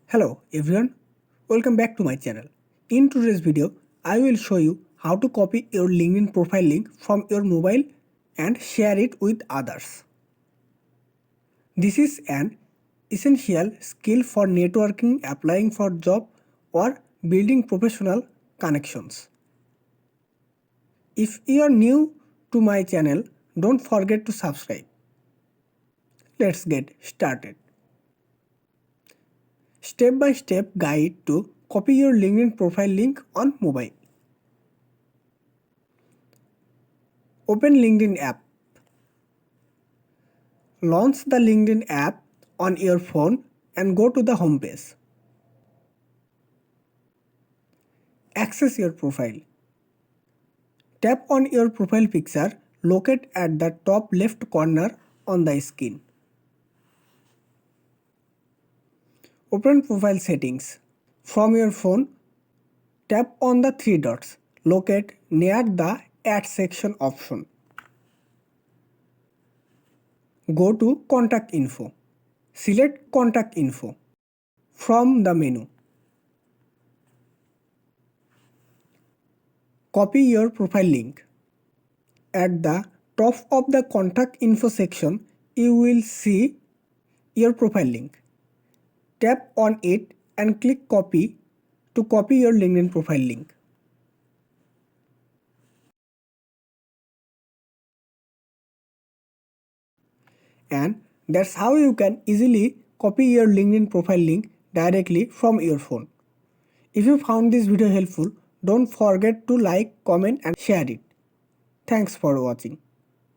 Hello everyone, welcome back to my channel. In today's video, I will show you how to copy your LinkedIn profile link from your mobile and share it with others. This is an essential skill for networking, applying for job or building professional connections. If you are new to my channel, don't forget to subscribe. Let's get started. Step-by-step guide to copy your LinkedIn profile link on mobile. Open LinkedIn app. Launch the LinkedIn app on your phone and go to the home page. Access your profile. Tap on your profile picture located at the top left corner on the screen. Open profile settings. From your phone, tap on the three dots located near the Add section option. Go to Contact Info. Select Contact Info from the menu. Copy your profile link. At the top of the Contact Info section, you will see your profile link. Tap on it and click Copy to copy your LinkedIn profile link. And that's how you can easily copy your LinkedIn profile link directly from your phone. If you found this video helpful, don't forget to like, comment and share it. Thanks for watching.